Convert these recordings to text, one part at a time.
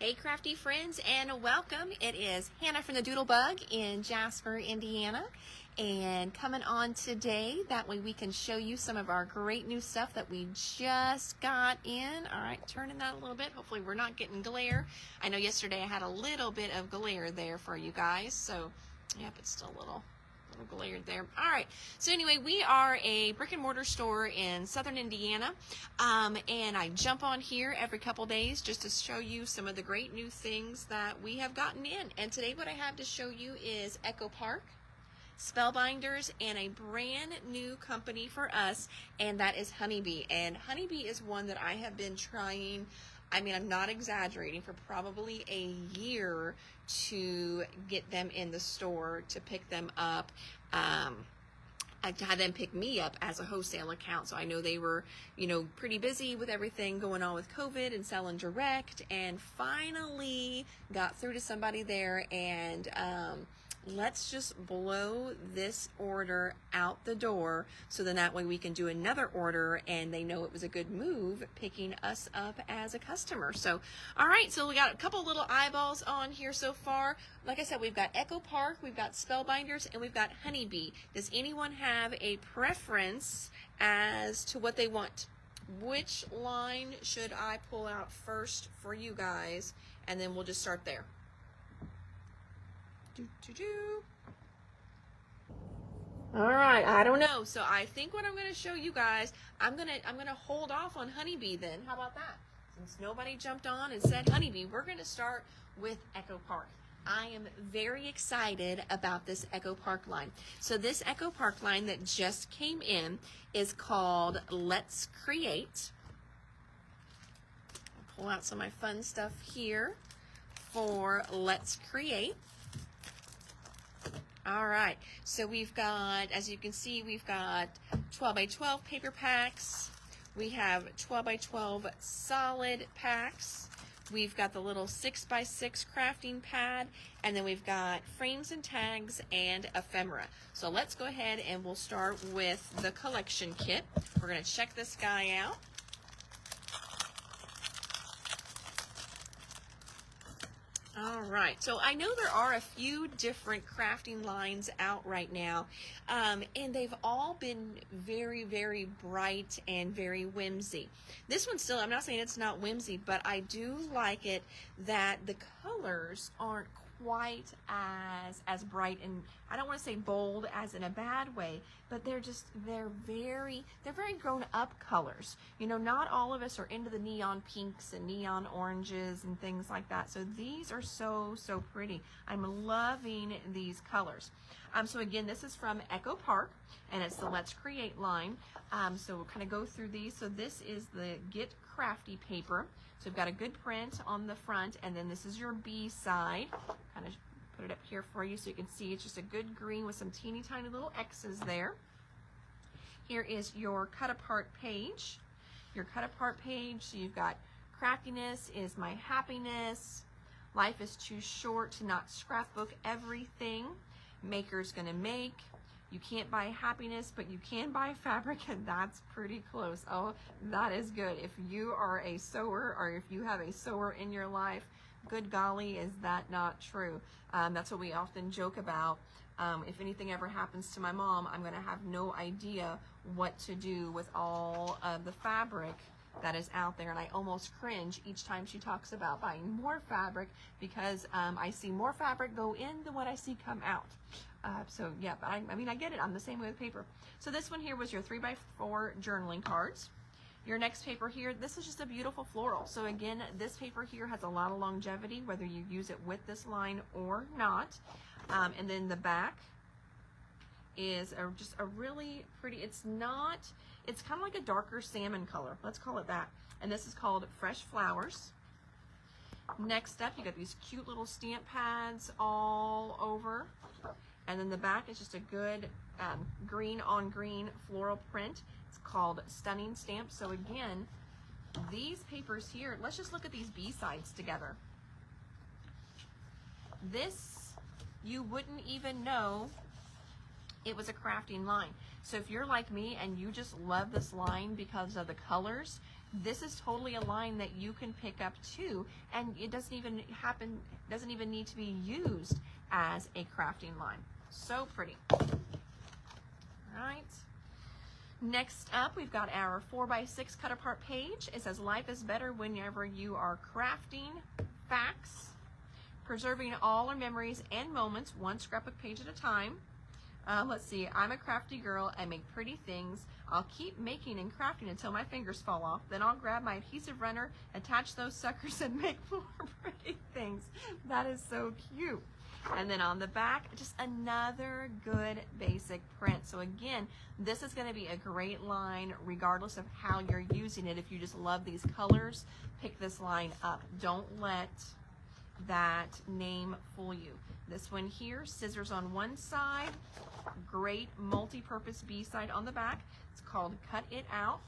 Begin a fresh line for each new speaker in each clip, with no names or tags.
Hey crafty friends, and welcome. It is Hannah from the Doodlebug in Jasper, Indiana, and coming on today, that way we can show you some of our great new stuff that we just got in. All right, turning that a little bit. Hopefully we're not getting glare. I know yesterday I had a little bit of glare there for you guys, so yep, it's still a little glared there. All right, so anyway, we are a brick and mortar store in southern Indiana, and I jump on here every couple days just to show you some of the great new things that we have gotten in. And today what I have to show you is Echo Park, Spellbinders, and a brand new company for us, and that is Honeybee. And Honeybee is one that I have been trying, I mean, I'm not exaggerating, for probably a year to get them in the store, to pick them up, to have them pick me up as a wholesale account. So I know they were, you know, pretty busy with everything going on with COVID and selling direct, and finally got through to somebody there, and let's just blow this order out the door, so then that way we can do another order and they know it was a good move picking us up as a customer. So, all right, so we got a couple little eyeballs on here so far. Like I said, we've got Echo Park, we've got Spellbinders, and we've got Honeybee. Does anyone have a preference as to what they want? Which line should I pull out first for you guys? And then we'll just start there. All right, I don't know. So I think what I'm going to show you guys, I'm gonna hold off on Honeybee then. How about that? Since nobody jumped on and said Honeybee, we're going to start with Echo Park. I am very excited about this Echo Park line. So this Echo Park line that just came in is called Let's Create. I'll pull out some of my fun stuff here for Let's Create. All right, so we've got, as you can see, we've got 12 by 12 paper packs. We have 12 by 12 solid packs. We've got the little 6 by 6 crafting pad, and then we've got frames and tags and ephemera. So let's go ahead and we'll start with the collection kit. We're gonna check this guy out. All right, so I know there are a few different crafting lines out right now, and they've all been very, very bright and very whimsy. This one still, I'm not saying it's not whimsy, but I do like it that the colors aren't quite as bright, and I don't want to say bold as in a bad way, but they're very grown up colors. You know, not all of us are into the neon pinks and neon oranges and things like that. So these are so pretty. I'm loving these colors. So again, this is from Echo Park, and it's the Let's Create line. So we'll kind of go through these. So this is the Get Crafty paper. So we've got a good print on the front, and then this is your B side. Kind of put it up here for you so you can see it's just a good green with some teeny tiny little X's there. Here is your cut apart page. Your cut apart page, so you've got craftiness is my happiness. Life is too short to not scrapbook everything. Maker's gonna make. You can't buy happiness, but you can buy fabric, and that's pretty close. Oh, that is good. If you are a sewer, or if you have a sewer in your life, good golly, is that not true? That's what we often joke about. If anything ever happens to my mom, I'm gonna have no idea what to do with all of the fabric that is out there, and I almost cringe each time she talks about buying more fabric, because I see more fabric go in than what I see come out. So yeah, but I mean, I get it. I'm the same way with paper. So this one here was your 3x4 journaling cards. Your next paper here, this is just a beautiful floral. So again, this paper here has a lot of longevity, whether you use it with this line or not. And then the back is just a really pretty, it's kind of like a darker salmon color. Let's call it that. And this is called Fresh Flowers. Next up, you got these cute little stamp pads all over. And then the back is just a good green on green floral print. It's called Stunning Stamp. So again, these papers here, let's just look at these B-sides together. This, you wouldn't even know it was a crafting line. So if you're like me and you just love this line because of the colors, this is totally a line that you can pick up too, and it doesn't even need to be used as a crafting line. So pretty. All right. Next up, we've got our 4x6 cut apart page. It says, life is better whenever you are crafting facts, preserving all our memories and moments, one scrapbook page at a time. Let's see, I'm a crafty girl. I make pretty things. I'll keep making and crafting until my fingers fall off. Then I'll grab my adhesive runner, attach those suckers, and make more pretty things. That is so cute. And then on the back, just another good basic print. So again, this is going to be a great line regardless of how you're using it. If you just love these colors, pick this line up. Don't let that name fool you. This one here, scissors on one side, great multi-purpose B-side on the back. It's called Cut It Out.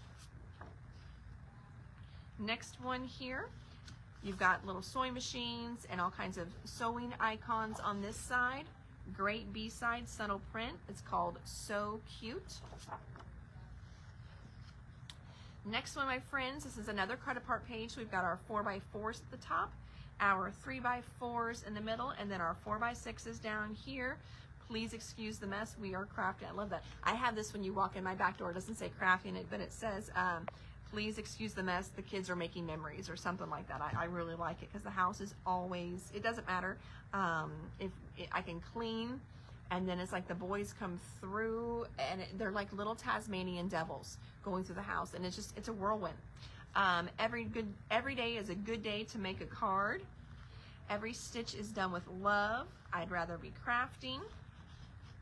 Next one here, you've got little sewing machines and all kinds of sewing icons on this side. Great B-side subtle print. It's called So Cute. Next one, my friends, this is another cut apart page. We've got our 4x4s at the top, our 3x4s in the middle, and then our 4x6s down here. Please excuse the mess. We are crafting. I love that. I have this when you walk in my back door. It doesn't say crafting it, but it says, please excuse the mess. The kids are making memories, or something like that. I really like it because the house is always, it doesn't matter if I can clean, and then it's like the boys come through and they're like little Tasmanian devils going through the house, and it's a whirlwind. Every day is a good day to make a card. Every stitch is done with love. I'd rather be crafting.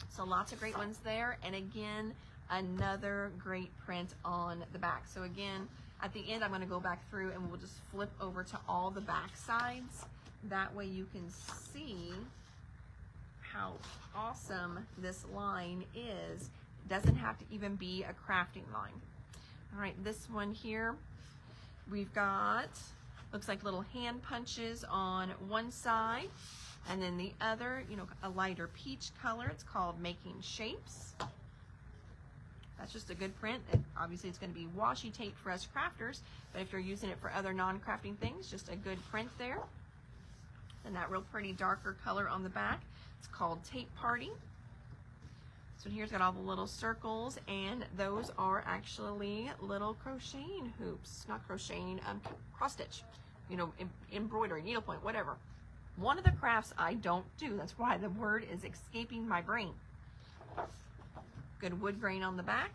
So lots of great ones there. And again, another great print on the back. So again, at the end, I'm going to go back through and we'll just flip over to all the back sides. That way you can see how awesome this line is. It doesn't have to even be a crafting line. All right, this one here, we've got, looks like little hand punches on one side, and then the other, you know, a lighter peach color. It's called Making Shapes. That's just a good print. And obviously it's going to be washi tape for us crafters, but if you're using it for other non-crafting things, just a good print there. And that real pretty darker color on the back, it's called Tape Party. So here's got all the little circles, and those are actually little crocheting hoops, not crocheting, cross stitch, you know, embroidery, needlepoint, whatever. One of the crafts I don't do, that's why the word is escaping my brain. Good wood grain on the back.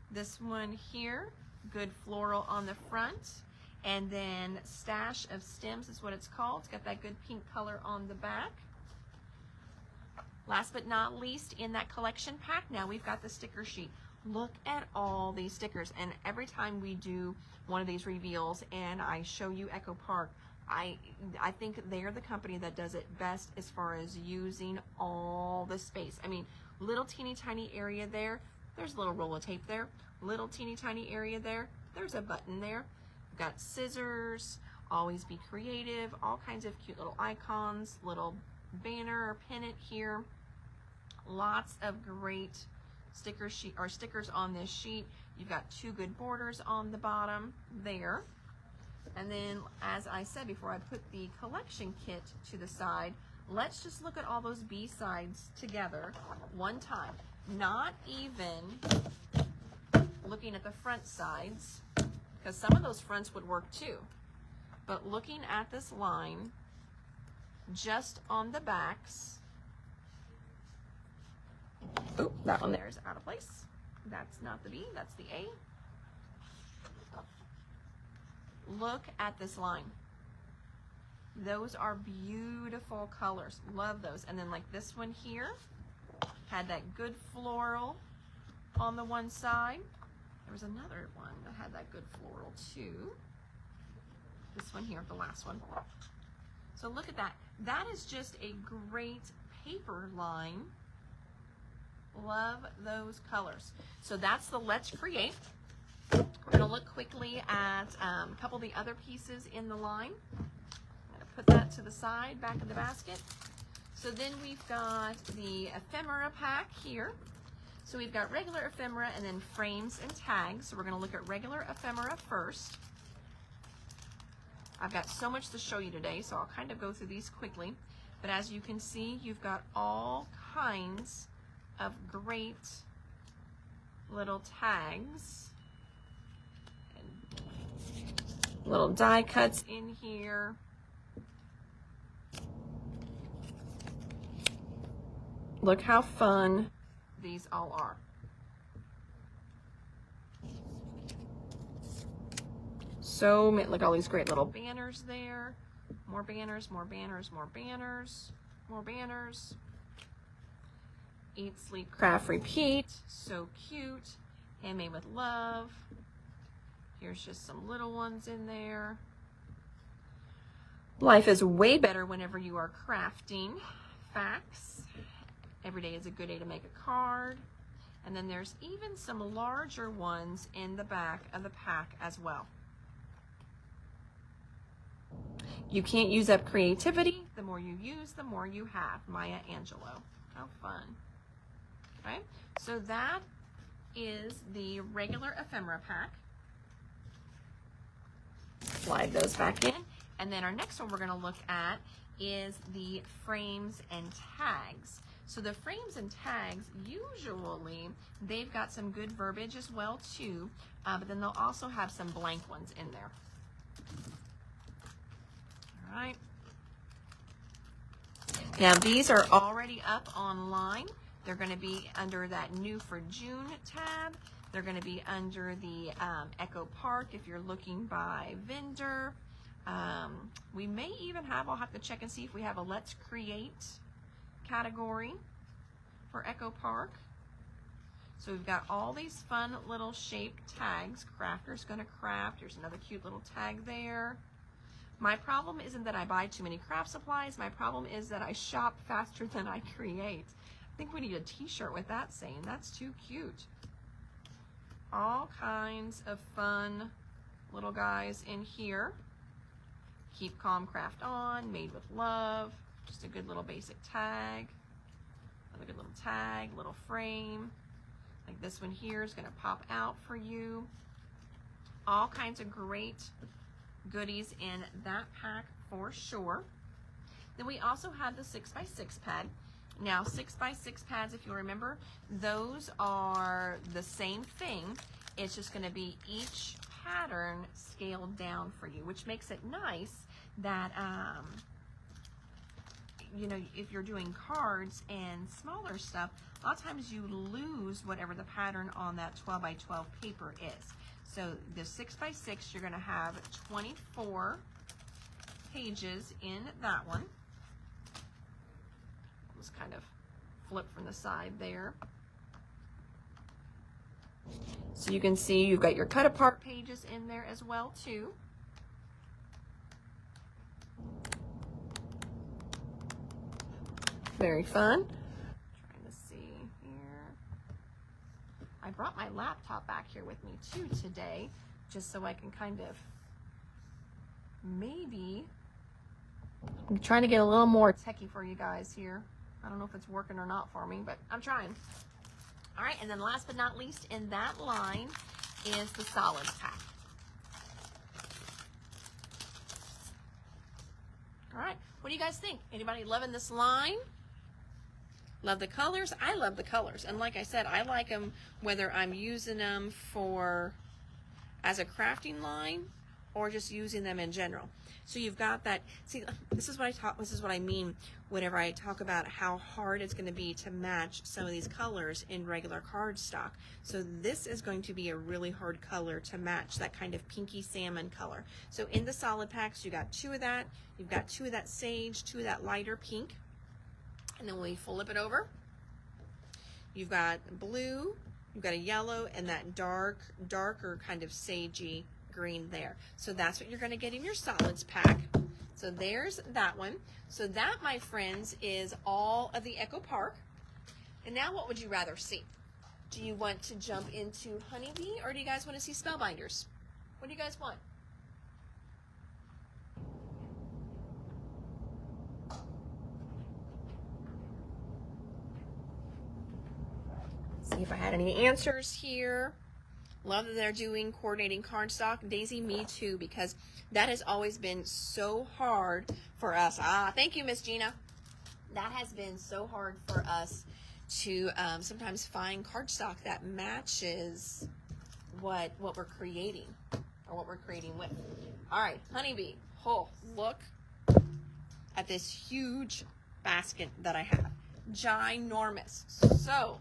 This one here, good floral on the front, and then Stash of Stems is what it's called. It's got that good pink color on the back. Last but not least, in that collection pack, now we've got the sticker sheet. Look at all these stickers, and every time we do one of these reveals and I show you Echo Park, I think they're the company that does it best as far as using all the space. I mean, little teeny tiny area there, there's a little roll of tape there, little teeny tiny area there, there's a button there. We've got scissors, always be creative, all kinds of cute little icons, little banner or pennant here. Lots of great stickers on this sheet. You've got two good borders on the bottom there. And then, as I said before, I put the collection kit to the side. Let's just look at all those B-sides together one time. Not even looking at the front sides, because some of those fronts would work too. But looking at this line, just on the backs. Oh, that one there is out of place. That's not the B, that's the A. Look at this line. Those are beautiful colors. Love those. And then like this one here had that good floral on the one side. There was another one that had that good floral too. This one here, the last one. So look at that. That is just a great paper line. Love those colors. So that's the Let's Create. We're going to look quickly at a couple of the other pieces in the line. I'm going to put that to the side, back of the basket. So then we've got the Ephemera pack here. So we've got regular ephemera and then frames and tags. So we're going to look at regular ephemera first. I've got so much to show you today, so I'll kind of go through these quickly. But as you can see, you've got all kinds of great little tags. And little die cuts in here. Look how fun these all are. So, look at all these great little banners there. More banners, more banners, more banners, more banners. Eat, sleep, craft, repeat. So cute. Handmade with love. Here's just some little ones in there. Life is way better whenever you are crafting. Facts. Every day is a good day to make a card. And then there's even some larger ones in the back of the pack as well. You can't use up creativity. The more you use, the more you have. Maya Angelou. How fun. Okay, so that is the regular ephemera pack. Slide those back in. And then our next one we're going to look at is the frames and tags. So the frames and tags, usually they've got some good verbiage as well too, but then they'll also have some blank ones in there. All right. Now these are already up online. They're going to be under that new for June tab. They're going to be under the Echo Park if you're looking by vendor. We may even have, I'll have to check and see if we have a Let's Create category for Echo Park. So we've got all these fun little shaped tags. Crafter's gonna craft. There's another cute little tag there. My problem isn't that I buy too many craft supplies. My problem is that I shop faster than I create. I think we need a t-shirt with that saying. That's too cute. All kinds of fun little guys in here. Keep calm, craft on, made with love. Just a good little basic tag. Another good little tag, little frame. Like this one here is gonna pop out for you. All kinds of great goodies in that pack for sure. Then we also have the 6x6 pad. Now 6x6 pads, if you remember, those are the same thing. It's just gonna be each pattern scaled down for you, which makes it nice that you know, if you're doing cards and smaller stuff, a lot of times you lose whatever the pattern on that 12 by 12 paper is. So the 6x6, you're gonna have 24 pages in that one. Just kind of flip from the side there. So you can see you've got your cut apart pages in there as well too. Very fun. Trying to see here. I brought my laptop back here with me too today, just so I can kind of maybe, I'm trying to get a little more techie for you guys here. I don't know if it's working or not for me, but I'm trying. All right, and then last but not least in that line is the solids pack. All right, what do you guys think? Anybody loving this line? Love the colors? I love the colors. And like I said, I like them whether I'm using them for as a crafting line or just using them in general. So you've got that, see, this is what I mean whenever I talk about how hard it's going to be to match some of these colors in regular cardstock. So this is going to be a really hard color to match, that kind of pinky salmon color. So in the solid packs, you got 2 of that, you've got 2 of that sage, 2 of that lighter pink. And then when we flip it over, you've got blue, you've got a yellow, and that darker kind of sagey green there. So that's what you're going to get in your solids pack. So there's that one. So that, my friends, is all of the Echo Park. And now what would you rather see? Do you want to jump into Honeybee, or do you guys want to see Spellbinders? What do you guys want? see if I had any answers here. Love that they're doing coordinating cardstock. Daisy, me too, because that has always been so hard for us. Thank you, Miss Gina. That has been so hard for us to sometimes find cardstock that matches what we're creating, or what we're creating with. All right, honeybee. Oh, look at this huge basket that I have. Ginormous. So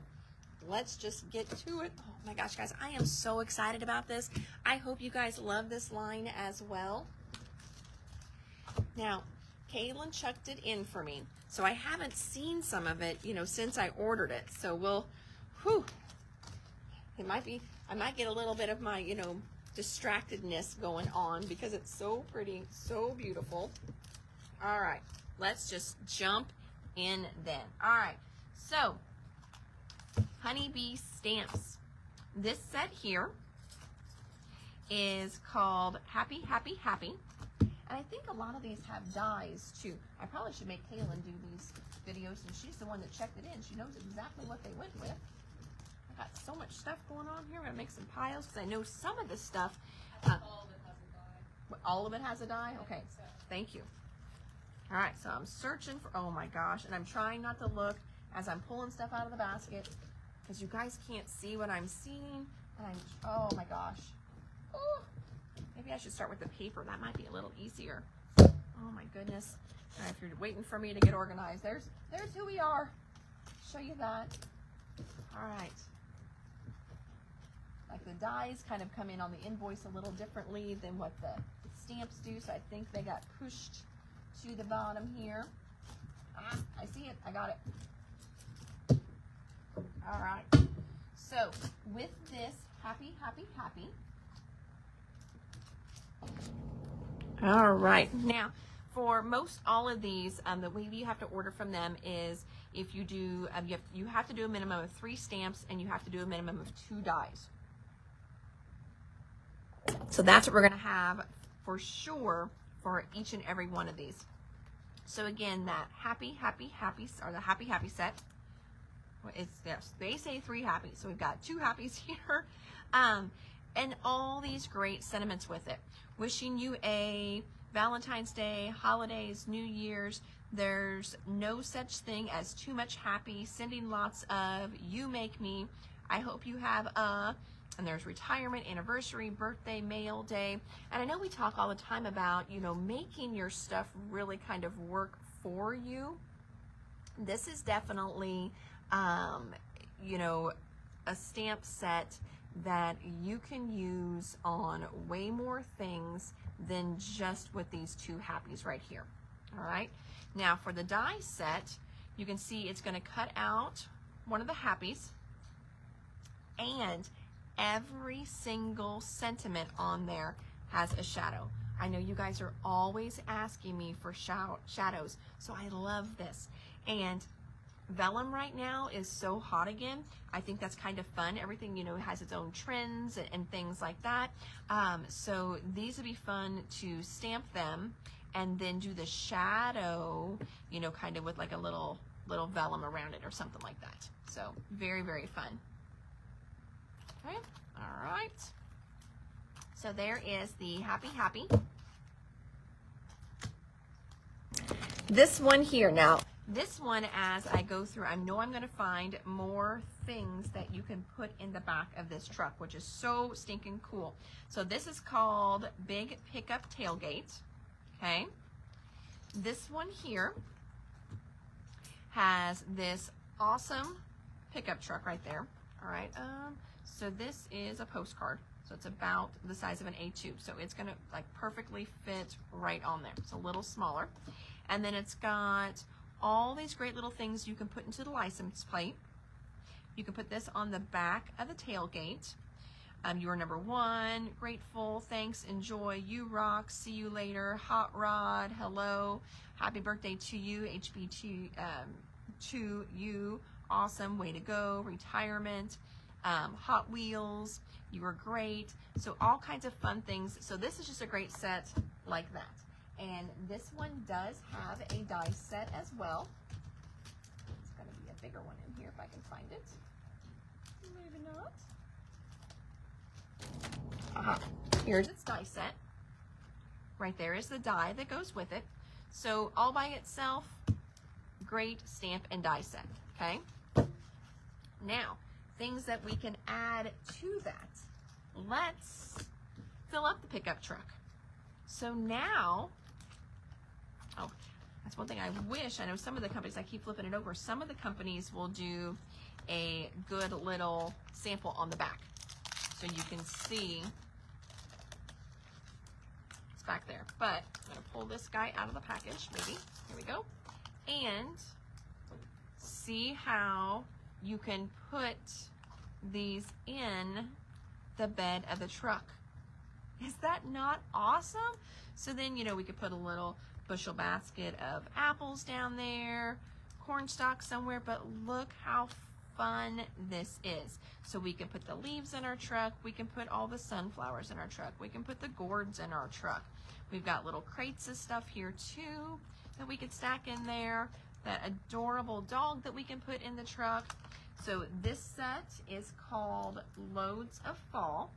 let's just get to it. Oh my gosh, guys, I am so excited about this. I hope you guys love this line as well. Now, Kaylin chucked it in for me, so I haven't seen some of it, you know, since I ordered it. So we'll, it might be, I might get a little bit of my, you know, distractedness going on because it's so pretty, so beautiful. All right, let's just jump in then. All right, so honeybee stamps. This set here is called Happy, Happy, Happy. And I think a lot of these have dies too. I probably should make Kaylin do these videos, and she's the one that checked it in. She knows exactly what they went with. I got so much stuff going on here. I'm gonna make some piles because I know some of this stuff.
All of it has a die.
All of it has a die? Okay, thank you. All right, so I'm searching for, oh my gosh, and I'm trying not to look as I'm pulling stuff out of the basket because you guys can't see what I'm seeing. And oh my gosh. Oh. Maybe I should start with the paper. That might be a little easier. Oh my goodness. All right, if you're waiting for me to get organized, there's who we are. Show you that. All right. Like the dies kind of come in on the invoice a little differently than what the stamps do, so I think they got pushed to the bottom here. I see it. I got it. All right. So with this Happy, Happy, Happy. All right, now for most all of these, the way you have to order from them is if you do, you have to do a minimum of 3 stamps and you have to do a minimum of 2 dies. So that's what we're going to have for sure for each and every one of these. So again, that Happy, Happy, Happy, or the Happy, Happy set. It's this. They say 3 happy, so we've got 2 happies here. And all these great sentiments with it. Wishing you a Valentine's Day, holidays, New Year's. There's no such thing as too much happy. Sending lots of you make me. I hope you have a, and there's retirement, anniversary, birthday, mail day. And I know we talk all the time about, you know, making your stuff really kind of work for you. This is definitely, you know, a stamp set that you can use on way more things than just with these 2 happies right here. All right, now for the die set, you can see it's going to cut out one of the happies, and every single sentiment on there has a shadow. I know you guys are always asking me for shadows, so I love this. And vellum right now is so hot again. I think that's kind of fun. Everything, you know, has its own trends and things like that. So these would be fun to stamp them and then do the shadow, you know, kind of with like a little vellum around it or something like that. So very, very fun. Okay, all right. So there is the Happy, Happy. This one here now. This one, as I go through, I know I'm going to find more things that you can put in the back of this truck, which is so stinking cool. So this is called Big Pickup Tailgate, okay? This one here has this awesome pickup truck right there, all right? So this is a postcard. So it's about the size of an A2. So it's going to like perfectly fit right on there. It's a little smaller. And then it's got all these great little things you can put into the license plate. You can put this on the back of the tailgate. You are number 1, grateful, thanks, enjoy, you rock, see you later, hot rod, hello, happy birthday to you, HB to you, awesome, way to go, retirement, Hot Wheels, you are great. So all kinds of fun things. So this is just a great set like that. And this one does have a die set as well. It's going to be a bigger one in here if I can find it. Maybe not. Here's its die set. Right there is the die that goes with it. So all by itself, great stamp and die set, okay? Now, things that we can add to that. Let's fill up the pickup truck. So now, oh, that's one thing I wish. I know some of the companies, I keep flipping it over, some of the companies will do a good little sample on the back. So you can see it's back there. But I'm gonna pull this guy out of the package, maybe. Here we go. And see how you can put these in the bed of the truck. Is that not awesome? So then, you know, we could put a little bushel basket of apples down there, corn stalks somewhere, but look how fun this is. So we can put the leaves in our truck, we can put all the sunflowers in our truck, we can put the gourds in our truck. We've got little crates of stuff here too that we could stack in there, that adorable dog that we can put in the truck. So this set is called Loads of Fall.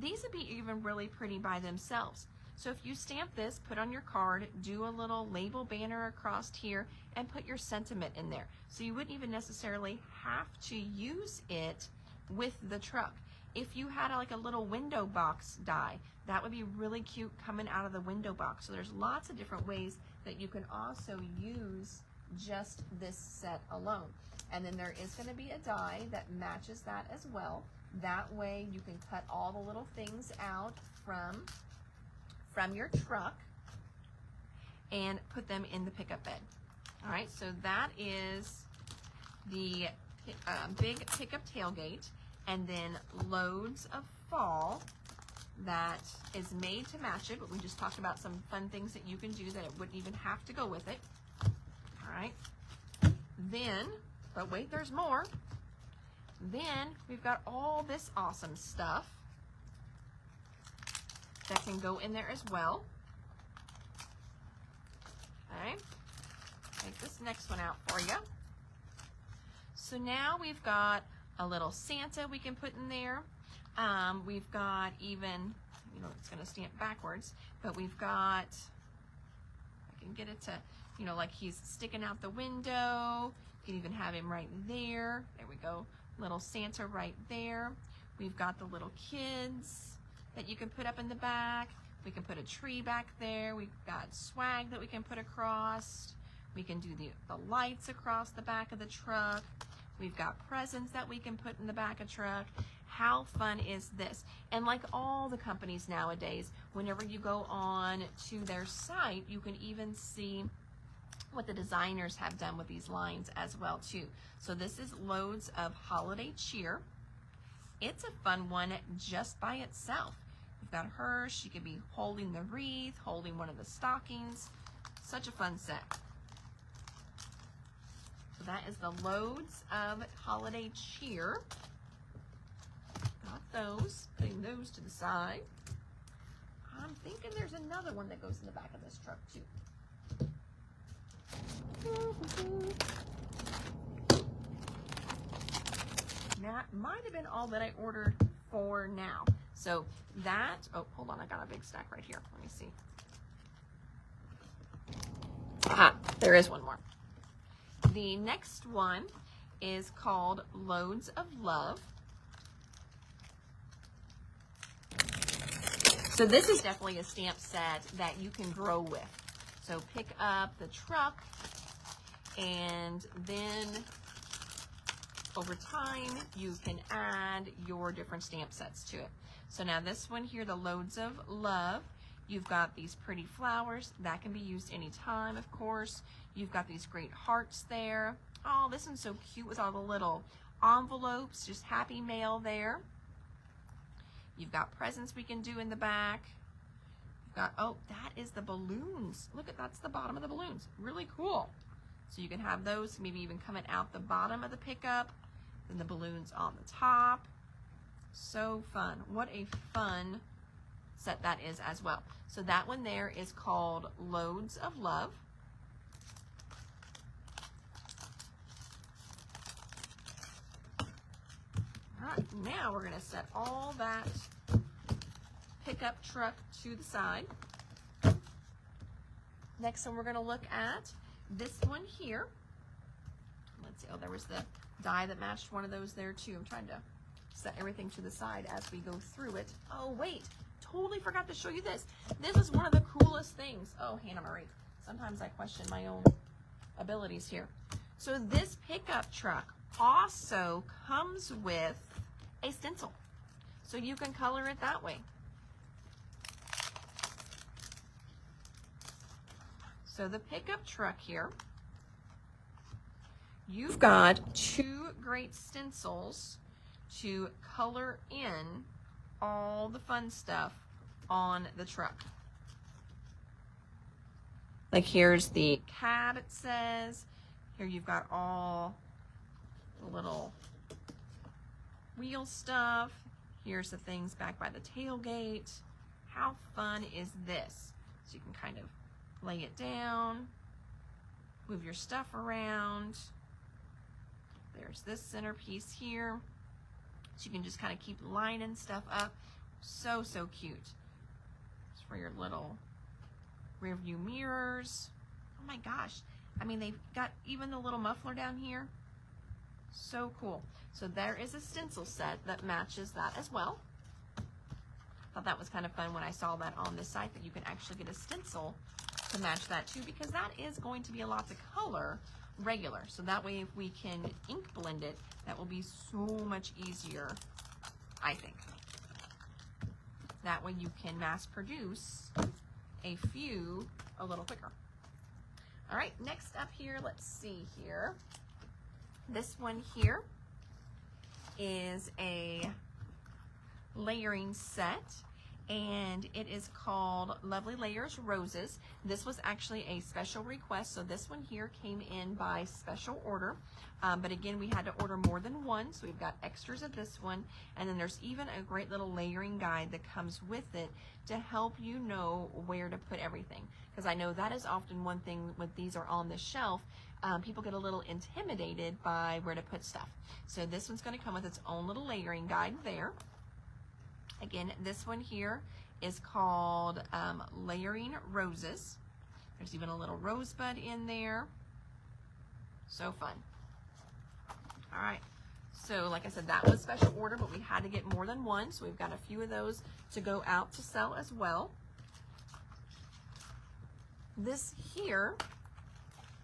These would be even really pretty by themselves. So if you stamp this, put on your card, do a little label banner across here, and put your sentiment in there. So you wouldn't even necessarily have to use it with the truck. If you had like a little window box die, that would be really cute coming out of the window box. So there's lots of different ways that you can also use just this set alone. And then there is going to be a die that matches that as well. That way you can cut all the little things out from your truck and put them in the pickup bed. All right, so that is the big pickup tailgate, and then Loads of Fall that is made to match it, but we just talked about some fun things that you can do that it wouldn't even have to go with it. All right, then, but wait, there's more. Then we've got all this awesome stuff that can go in there as well. Okay, take this next one out for you. So now we've got a little Santa we can put in there. We've got even, you know, it's gonna stamp backwards, but we've got, I can get it to, you know, like he's sticking out the window. You can even have him right there. There we go. Little Santa right there. We've got the little kids that you can put up in the back. We can put a tree back there. We've got swag that we can put across. We can do the lights across the back of the truck. We've got presents that we can put in the back of the truck. How fun is this? And like all the companies nowadays, whenever you go on to their site, you can even see what the designers have done with these lines as well too. So this is Loads of Holiday Cheer. It's a fun one just by itself. You've got her, she could be holding the wreath, holding one of the stockings. Such a fun set. So that is the Loads of Holiday Cheer. Got those, putting those to the side. I'm thinking there's another one that goes in the back of this truck too. That might have been all that I ordered for now. So that, oh, hold on, I got a big stack right here. Let me see. Aha, there is one more. The next one is called Loads of Love. So this is definitely a stamp set that you can grow with. So pick up the truck, and then over time you can add your different stamp sets to it. So now this one here, the Loads of Love, you've got these pretty flowers that can be used anytime, of course. You've got these great hearts there. Oh, this one's so cute with all the little envelopes, just happy mail there. You've got presents we can do in the back. You've got, oh, that is the balloons. Look at, that's the bottom of the balloons. Really cool. So you can have those maybe even coming out the bottom of the pickup, then the balloons on the top. So fun. What a fun set that is as well. So that one there is called Loads of Love. All right, now we're gonna set all that pickup truck to the side. Next one we're gonna look at this one here. Let's see, oh, there was the die that matched one of those there too. I'm trying to set everything to the side as we go through it. Oh wait, totally forgot to show you this. This is one of the coolest things. Oh, Hannah Marie, sometimes I question my own abilities here. So this pickup truck also comes with a stencil. So you can color it that way. So the pickup truck here, you've got 2 great stencils to color in all the fun stuff on the truck. Like here's the cab, it says. Here you've got all the little wheel stuff. Here's the things back by the tailgate. How fun is this? So you can kind of lay it down, move your stuff around. There's this centerpiece here. So you can just kind of keep lining stuff up. So, so cute. It's for your little rear view mirrors. Oh my gosh. I mean, they've got even the little muffler down here. So cool. So there is a stencil set that matches that as well. Thought that was kind of fun when I saw that on this site, that you can actually get a stencil to match that too, because that is going to be a lot to color regular. So that way, if we can ink blend it, that will be so much easier, I think. That way you can mass produce a few a little quicker. All right, next up here, let's see here. This one here is a layering set, and it is called Lovely Layers Roses. This was actually a special request, so this one here came in by special order. But again, we had to order more than one, so we've got extras of this one, and then there's even a great little layering guide that comes with it to help you know where to put everything. Because I know that is often one thing when these are on the shelf, people get a little intimidated by where to put stuff. So this one's going to come with its own little layering guide there. Again, this one here is called Layering Roses. There's even a little rosebud in there. So fun. All right, so like I said, that was special order, but we had to get more than one, so we've got a few of those to go out to sell as well. This here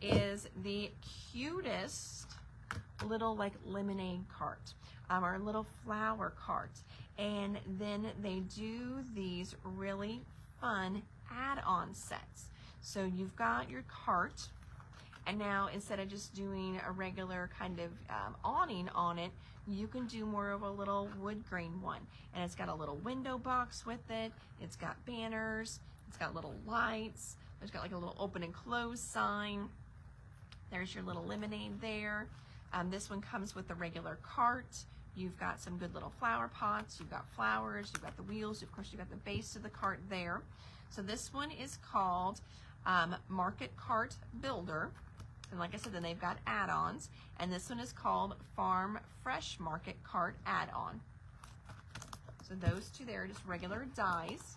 is the cutest little like lemonade cart, or little flower cart. And then they do these really fun add-on sets. So you've got your cart, and now instead of just doing a regular kind of awning on it, you can do more of a little wood grain one. And it's got a little window box with it. It's got banners. It's got little lights. There's got like a little open and close sign. There's your little lemonade there. This one comes with the regular cart. You've got some good little flower pots. You've got flowers. You've got the wheels. Of course, you've got the base of the cart there. So this one is called Market Cart Builder. And like I said, then they've got add-ons. And this one is called Farm Fresh Market Cart Add-on. So those two there are just regular dies.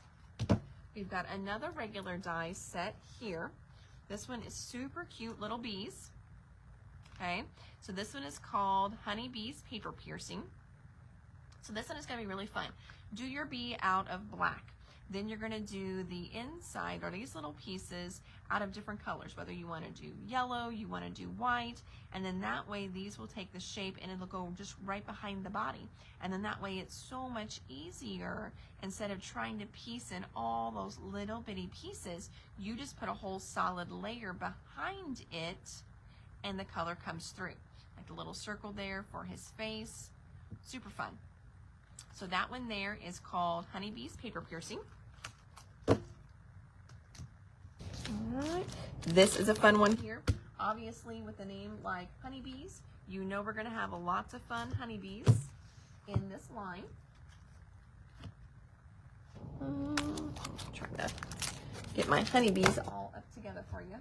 We've got another regular die set here. This one is super cute little bees. Okay, so this one is called Honey Bees Paper Piercing. So this one is going to be really fun. Do your bee out of black. Then you're going to do the inside, or these little pieces, out of different colors, whether you want to do yellow, you want to do white, and then that way these will take the shape and it'll go just right behind the body. And then that way it's so much easier. Instead of trying to piece in all those little bitty pieces, you just put a whole solid layer behind it and the color comes through. Like the little circle there for his face. Super fun. So that one there is called Honeybee's Paper Piercing. Alright, this is a fun one here. Obviously, with a name like Honeybees, you know we're going to have lots of fun honeybees in this line. Trying to get my honeybees all up together for you.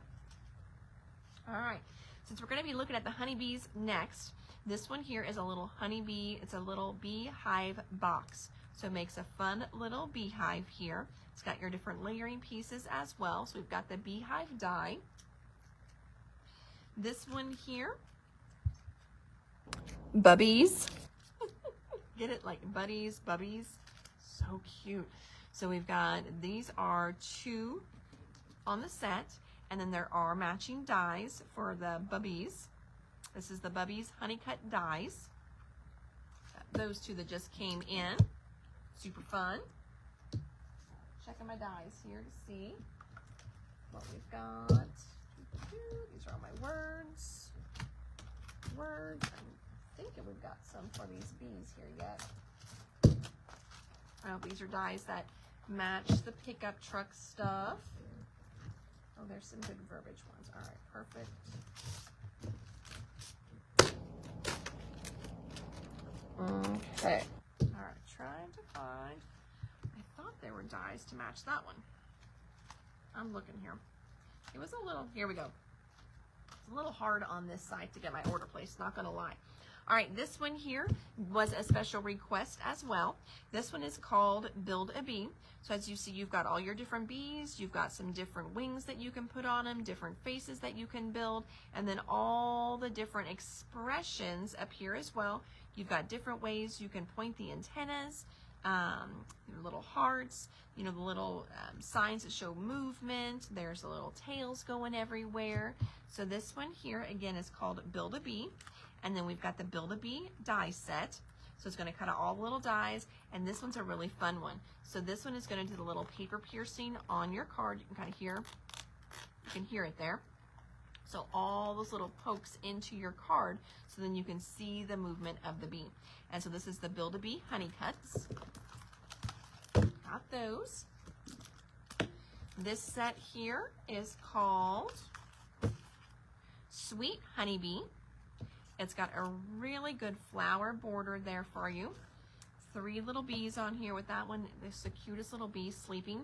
Alright, since we're going to be looking at the honeybees next, this one here is a little honeybee. It's a little beehive box. So it makes a fun little beehive here. It's got your different layering pieces as well. So we've got the beehive die. This one here, bubbies. Get it? Like buddies, bubbies. So cute. So we've got, these are 2 on the set, and then there are matching dies for the bubbies. This is the bubbies honeycut dies. Those 2 that just came in. Super fun. Checking my dies here to see what we've got. These are all my words. Words. I'm thinking we've got some for these bees here yet. Oh, these are dies that match the pickup truck stuff. Oh, there's some good verbiage ones. All right, perfect. Okay. All right, trying to find. I thought there were dies to match that one. I'm looking here. It was a little, here we go. It's a little hard on this side to get my order placed, not gonna lie. All right, this one here was a special request as well. This one is called Build a Bee. So as you see, you've got all your different bees, you've got some different wings that you can put on them, different faces that you can build, and then all the different expressions appear as well. You've got different ways you can point the antennas, your little hearts, you know, the little signs that show movement. There's the little tails going everywhere. So this one here, again, is called Build a Bee. And then we've got the Build a Bee die set. So it's going to cut out all the little dies. And this one's a really fun one. So this one is going to do the little paper piercing on your card. You can kind of hear, you can hear it there. So all those little pokes into your card, so then you can see the movement of the bee. And so this is the Build a Bee honey cuts. Got those. This set here is called Sweet Honeybee. It's got a really good flower border there for you. 3 little bees on here with that one. This is the cutest little bee sleeping.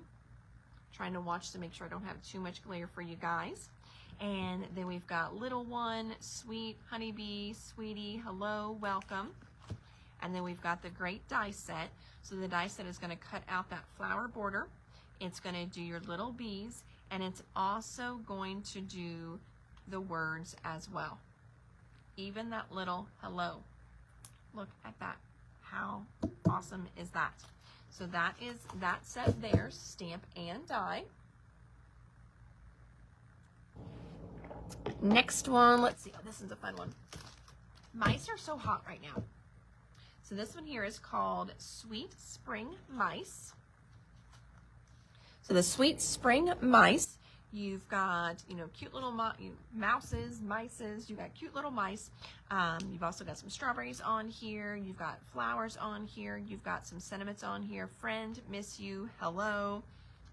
Trying to watch to make sure I don't have too much glare for you guys. And then we've got little one, sweet honeybee, sweetie, hello, welcome. And then we've got the great die set. So the die set is going to cut out that flower border. It's going to do your little bees, and it's also going to do the words as well. Even that little hello. Look at that. How awesome is that? So that is that set there, stamp and die. Next one, let's see. Oh, this is a fun one. Mice are so hot right now. So this one here is called Sweet Spring Mice. So the Sweet Spring Mice, you've got, you know, cute little mouses, mices. You've got cute little mice. You've also got some strawberries on here. You've got flowers on here. You've got some sentiments on here. Friend, miss you, hello.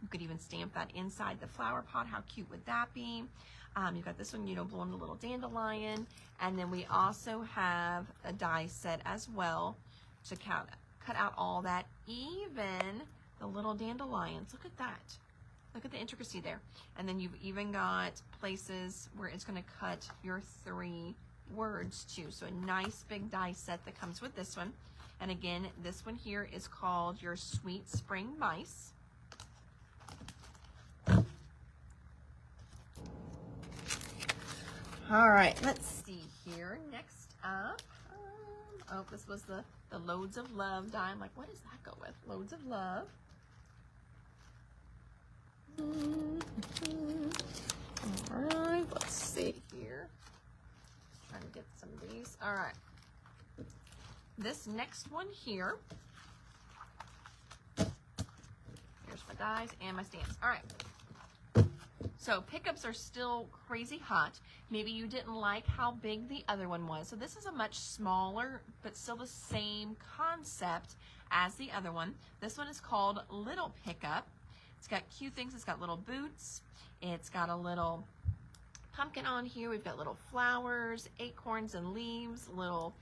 You could even stamp that inside the flower pot. How cute would that be? You've got this one, you know, blowing a little dandelion. And then we also have a die set as well to cut out all that, even the little dandelions. Look at that. Look at the intricacy there. And then you've even got places where it's going to cut your 3 words too. So a nice big die set that comes with this one. And again, this one here is called your Sweet Spring Mice. All right, let's see here. Next up, oh, this was the Loads of Love die. I'm like, what does that go with? Loads of Love. All right, let's see here. Trying to get some of these. All right. This next one here. Here's my dies and my stamps. All right. So pickups are still crazy hot. Maybe you didn't like how big the other one was. So this is a much smaller, but still the same concept as the other one. This one is called Little Pickup. It's got cute things. It's got little boots. It's got a little pumpkin on here. We've got little flowers, acorns and leaves, little,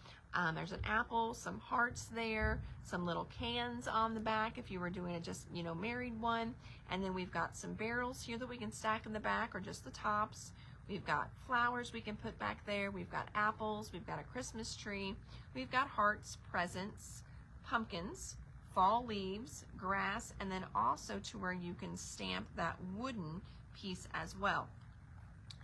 there's an apple, some hearts there, some little cans on the back if you were doing a just, you know, married one. And then we've got some barrels here that we can stack in the back, or just the tops. We've got flowers we can put back there. We've got apples. We've got a Christmas tree. We've got hearts, presents, pumpkins, fall leaves, grass, and then also to where you can stamp that wooden piece as well.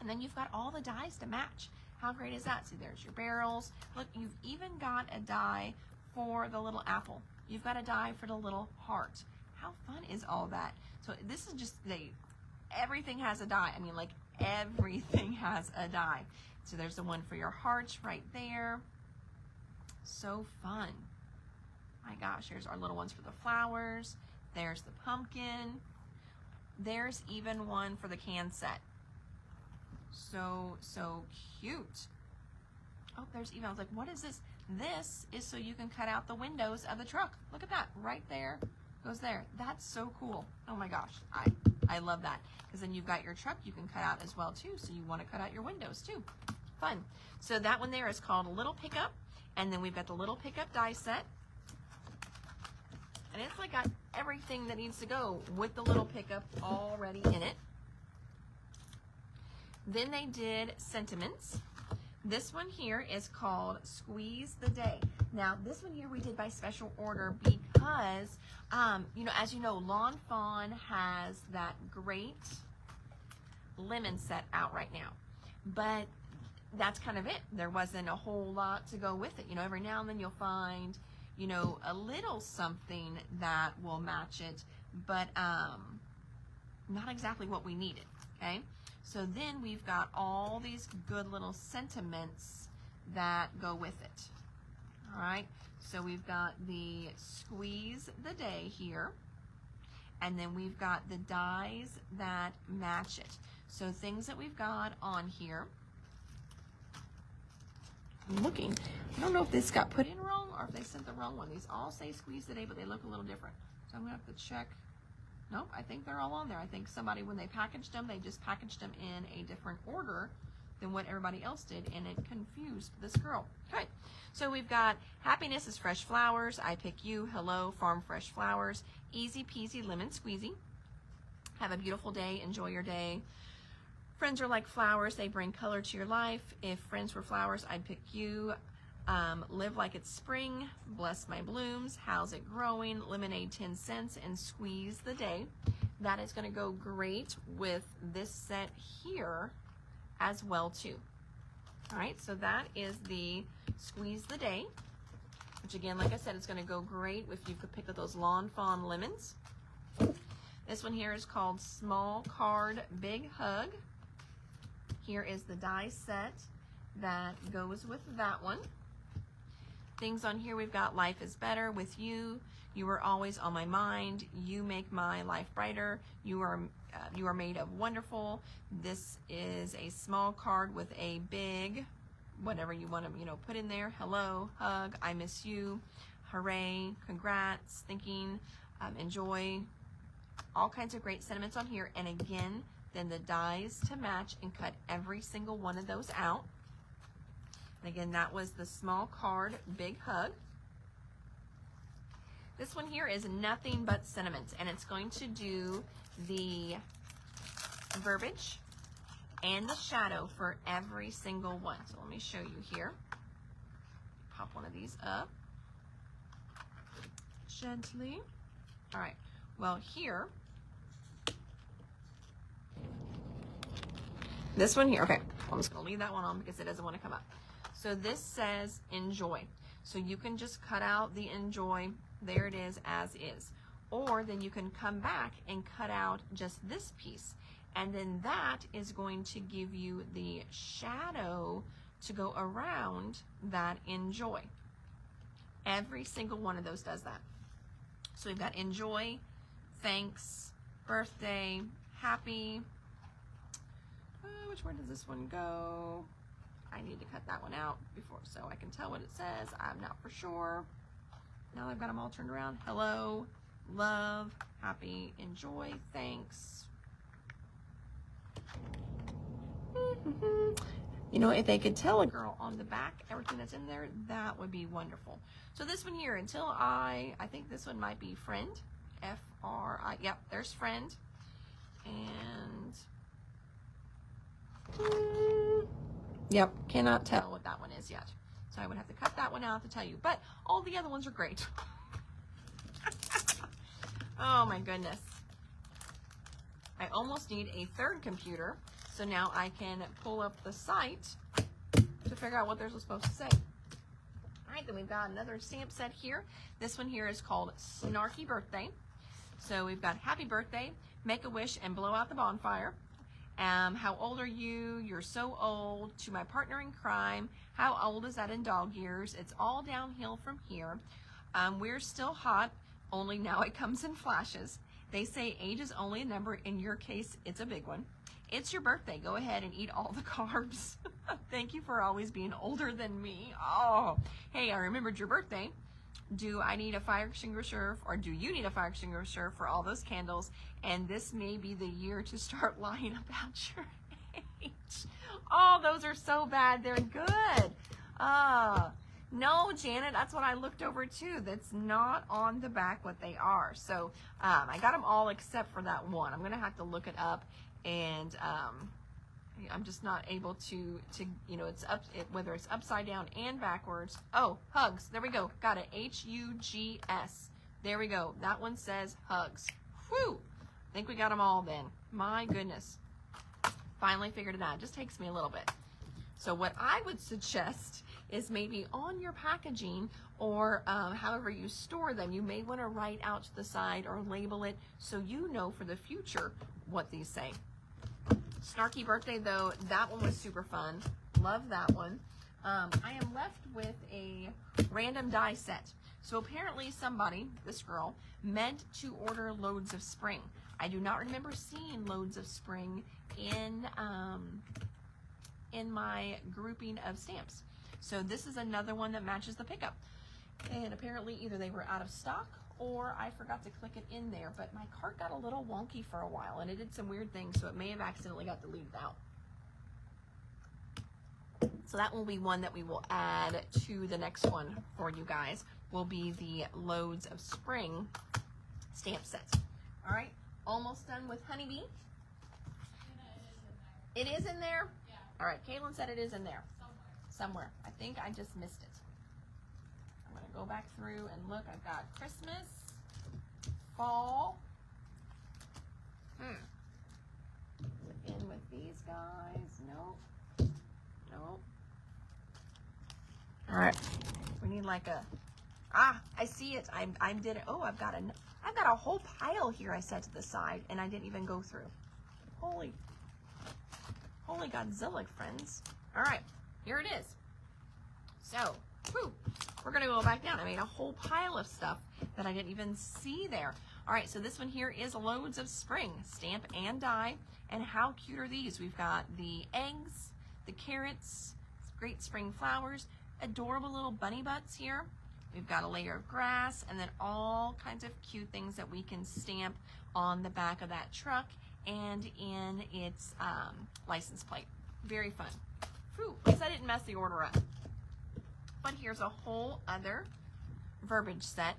And then you've got all the dies to match. How great is that? See, there's your barrels. Look, you've even got a die for the little apple. You've got a die for the little heart. How fun is all that? So this is just, everything has a die. I mean, like, everything has a die. So there's the one for your hearts right there. So fun. My gosh, here's our little ones for the flowers. There's the pumpkin. There's even one for the can set. So cute. Oh, there's even, I was like, what is this? This is so you can cut out the windows of the truck. Look at that, right there, goes there. That's so cool. Oh my gosh, I love that. Because then you've got your truck you can cut out as well too, so you want to cut out your windows too. Fun. So that one there is called a little pickup, and then we've got the little pickup die set. And it's like got everything that needs to go with the little pickup already in it. Then they did sentiments. This one here is called Squeeze the Day. Now, this one here we did by special order because, you know, as you know, Lawn Fawn has that great lemon set out right now. But that's kind of it. There wasn't a whole lot to go with it. You know, every now and then you'll find, you know, a little something that will match it, but not exactly what we needed, okay? So then we've got all these good little sentiments that go with it. All right, so we've got the Squeeze the Day here, and then we've got the dies that match it. So things that we've got on here. I'm looking. I don't know if this got put in wrong or if they sent the wrong one. These all say Squeeze the Day, but they look a little different. So I'm gonna have to check. Nope, I think they're all on there. I think somebody, when they packaged them, they just packaged them in a different order than what everybody else did, and it confused this girl. Okay, so we've got Happiness is Fresh Flowers, I Pick You, Hello, Farm Fresh Flowers, Easy Peasy Lemon Squeezy, Have a Beautiful Day, Enjoy Your Day, Friends Are Like Flowers, They Bring Color to Your Life, If Friends Were Flowers, I'd Pick You, Live Like It's Spring, Bless My Blooms, How's It Growing, Lemonade 10 cents, and Squeeze the Day. That is going to go great with this set here as well too. All right, so that is the Squeeze the Day, which again, like I said, it's going to go great if you could pick up those Lawn Fawn lemons. This one here is called Small Card Big Hug. Here is the die set that goes with that one. Things on here, we've got Life is Better with You, You Are Always on My Mind, You Make My Life Brighter, You are Made of Wonderful. This is a small card with a big, whatever you want to, you know, put in there. Hello, Hug, I Miss You, Hooray, Congrats, Thinking, Enjoy. All kinds of great sentiments on here. And again, then the dies to match and cut every single one of those out. And again, that was the Small Card Big Hug. This one here is Nothing But Sentiments, and it's going to do the verbiage and the shadow for every single one. So let me show you here. Pop one of these up gently. All right, well here, this one here, okay, I'm just gonna leave that one on because it doesn't want to come up. So this says enjoy. So you can just cut out the enjoy, there it is as is. Or then you can come back and cut out just this piece. And then that is going to give you the shadow to go around that enjoy. Every single one of those does that. So we've got enjoy, thanks, birthday, happy. Which one does this one go? I need to cut that one out before so I can tell what it says. I'm not for sure. Now I've got them all turned around. Hello, love, happy, enjoy, thanks. You know, if they could tell a girl on the back everything that's in there, that would be wonderful. So this one here, until I think this one might be friend, F-R-I, yep, there's friend. And Yep, cannot tell what that one is yet. So I would have to cut that one out to tell you. But all the other ones are great. Oh my goodness. I almost need a third computer. So now I can pull up the site to figure out what they're supposed to say. All right, then we've got another stamp set here. This one here is called Snarky Birthday. So we've got happy birthday, make a wish and blow out the bonfire. How old are you? You're so old. To my partner in crime. How old is that in dog years? It's all downhill from here. We're still hot, only now it comes in flashes. They say age is only a number. In your case, it's a big one. It's your birthday. Go ahead and eat all the carbs. Thank you for always being older than me. Oh, hey, I remembered your birthday. Do I need a fire extinguisher, or do you need a fire extinguisher for all those candles? And this may be the year to start lying about your age. Oh, those are so bad. They're good. No, Janet, that's what I looked over too. That's not on the back what they are. So I got them all except for that one. I'm going to have to look it up, and I'm just not able to you know, it's up, whether it's upside down and backwards. Oh, hugs. There we go. Got it. H-U-G-S. There we go. That one says hugs. Whew. I think we got them all then. My goodness. Finally figured it out. It just takes me a little bit. So what I would suggest is maybe on your packaging, or however you store them, you may want to write out to the side or label it so you know for the future what these say. Snarky Birthday, though, that one was super fun. Love that one. I am left with a random die set. So apparently somebody, this girl, meant to order loads of spring. I do not remember seeing loads of spring in my grouping of stamps. So this is another one that matches the pickup. And apparently either they were out of stock or I forgot to click it in there, but my cart got a little wonky for a while and it did some weird things, so it may have accidentally got deleted out. So that will be one that we will add to the next one for you guys, will be the Loads of Spring stamp set. All right, almost done with Honeybee. It is in there?
Yeah.
All right, Caitlin said it is in there.
Somewhere.
I think I just missed it. I'm going to go back through and look. I've got Christmas, fall. In with these guys. Nope. Nope. All right. We need like a, I see it. I did it. Oh, I've got a whole pile here I set to the side and I didn't even go through. Holy Godzilla, friends. All right. Here it is. So, we're going to go back down. I made a whole pile of stuff that I didn't even see there. All right, so this one here is Loads of Spring, stamp and die. And how cute are these? We've got the eggs, the carrots, great spring flowers, adorable little bunny butts here. We've got a layer of grass, and then all kinds of cute things that we can stamp on the back of that truck and in its license plate. Very fun. Whew, at least I didn't mess the order up. But here's a whole other verbiage set.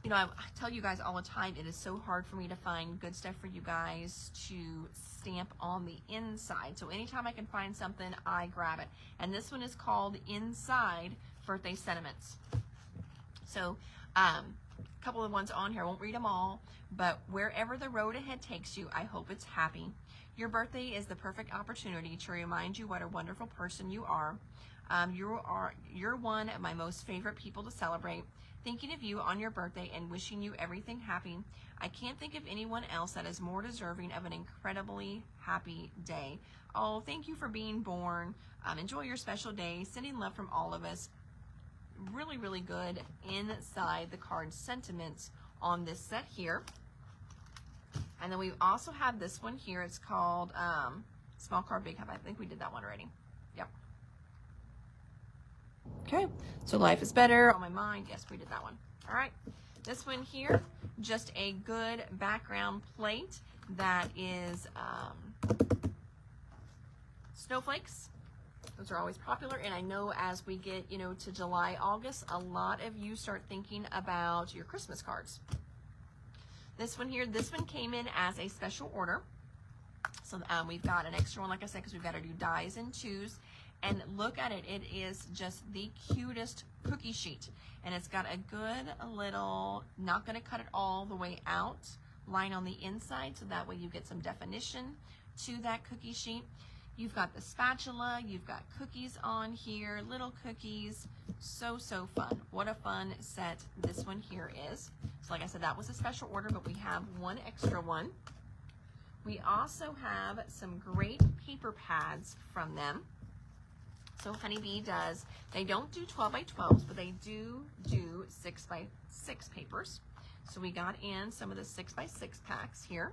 You know, I tell you guys all the time, it is so hard for me to find good stuff for you guys to stamp on the inside. So anytime I can find something, I grab it. And this one is called Inside Birthday Sentiments. So a couple of ones on here. I won't read them all, but wherever the road ahead takes you, I hope it's happy. Your birthday is the perfect opportunity to remind you what a wonderful person you are. You're one of my most favorite people to celebrate. Thinking of you on your birthday and wishing you everything happy. I can't think of anyone else that is more deserving of an incredibly happy day. Oh, thank you for being born. Enjoy your special day. Sending love from all of us. Really, really good inside the card sentiments on this set here. And then we also have this one here. It's called Small Card, Big Cup. I think we did that one already. Yep. Okay, so life is better on my mind. Yes, we did that one. All right, this one here, just a good background plate that is snowflakes. Those are always popular, and I know as we get, you know, to July, August, a lot of you start thinking about your Christmas cards. This one here, this one came in as a special order. So we've got an extra one, like I said, because we've got to do dies and twos. And look at it. It is just the cutest cookie sheet. And it's got a good little, not going to cut it all the way out, line on the inside, so that way you get some definition to that cookie sheet. You've got the spatula, you've got cookies on here, little cookies. So, so fun. What a fun set this one here is. So like I said, that was a special order, but we have one extra one. We also have some great paper pads from them. So Honeybee does, they don't do 12 by 12s, but they do 6 by 6 papers. So we got in some of the 6 by 6 packs here.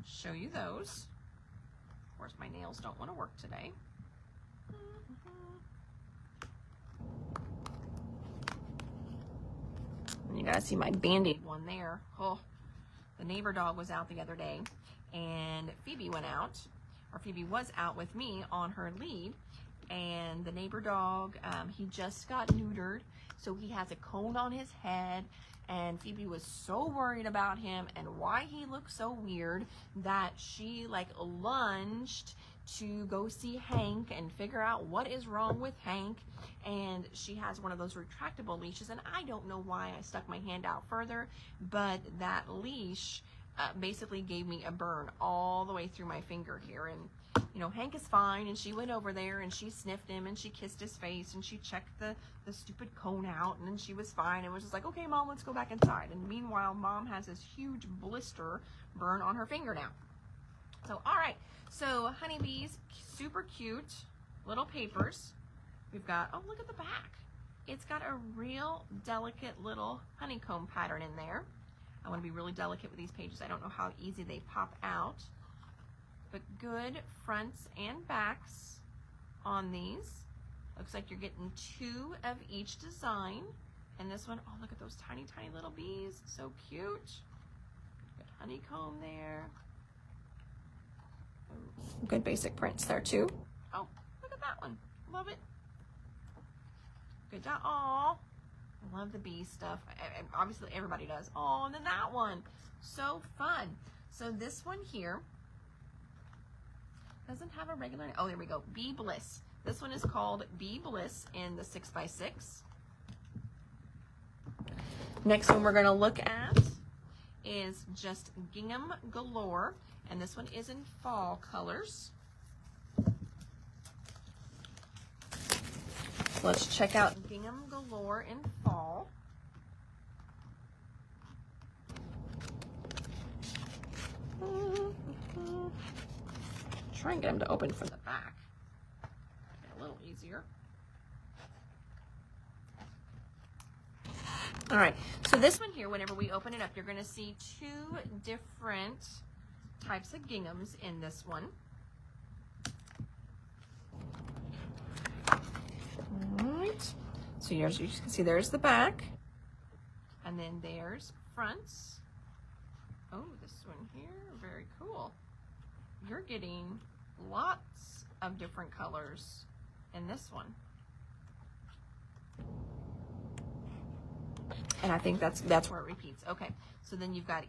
Show you those. Of course, my nails don't want to work today. And you guys see my Band-Aid one there. Oh, the neighbor dog was out the other day, and Phoebe went out, or Phoebe was out with me on her lead, and the neighbor dog, he just got neutered, so he has a cone on his head, and Phoebe was so worried about him and why he looked so weird that she like lunged to go see Hank and figure out what is wrong with Hank. And she has one of those retractable leashes, and I don't know why I stuck my hand out further, but that leash basically gave me a burn all the way through my finger here. And you know, Hank is fine, and she went over there and she sniffed him and she kissed his face and she checked the stupid cone out, and then she was fine and was just like, okay, Mom, let's go back inside. And meanwhile, Mom has this huge blister burn on her finger now. So, all right, so Honeybees, super cute little papers. We've got, oh, look at the back. It's got a real delicate little honeycomb pattern in there. I want to be really delicate with these pages. I don't know how easy they pop out. But good fronts and backs on these. Looks like you're getting 2 of each design. And this one, oh, look at those tiny, tiny little bees. So cute. Good honeycomb there. Good basic prints there too. Oh, look at that one. Love it. Good job. Aw. I love the bee stuff. Obviously everybody does. Oh, and then that one. So fun. So this one here doesn't have a regular, oh, there we go, Bee Bliss. This one is called Bee Bliss in the 6 by 6. Next one we're going to look at is just Gingham Galore, and this one is in fall colors. Let's check out Gingham Galore in fall. Try and get them to open from the back. Make it a little easier. All right, so this one here, whenever we open it up, you're going to see 2 different types of ginghams in this one. All right, so here's, you can see there's the back, and then there's fronts. Oh, this one here, very cool. You're getting lots of different colors in this one. And I think that's where it repeats. Okay, so then you've got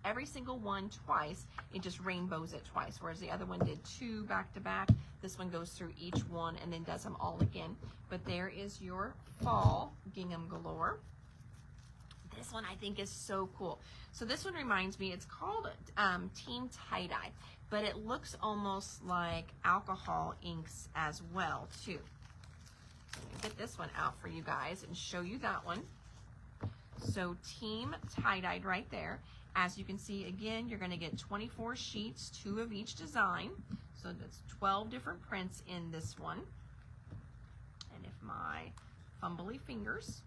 every single one twice. It just rainbows it twice, whereas the other one did 2 back to back. This one goes through each one and then does them all again. But there is your fall Gingham Galore. This one I think is so cool. So this one reminds me, it's called Team Tie-Dye, but it looks almost like alcohol inks as well too. So let me get this one out for you guys and show you that one. So Team Tie-Dyed right there. As you can see, again, you're going to get 24 sheets, 2 of each design. So that's 12 different prints in this one. And if my fumbly fingers,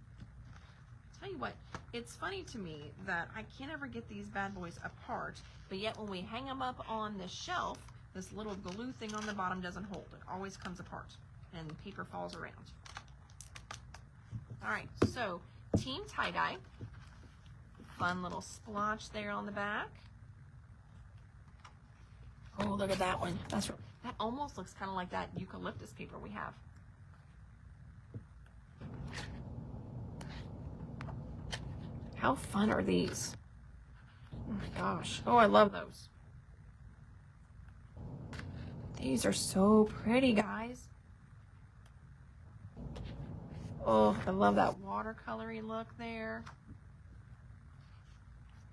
tell you what, it's funny to me that I can't ever get these bad boys apart, but yet when we hang them up on the shelf, this little glue thing on the bottom doesn't hold. It always comes apart and the paper falls around. All right, so Team Tie-Dye. Fun little splotch there on the back. Oh, look at that one. That almost looks kind of like that eucalyptus paper we have. How fun are these? Oh my gosh. Oh, I love those. These are so pretty, guys. Oh, I love that watercolory look there.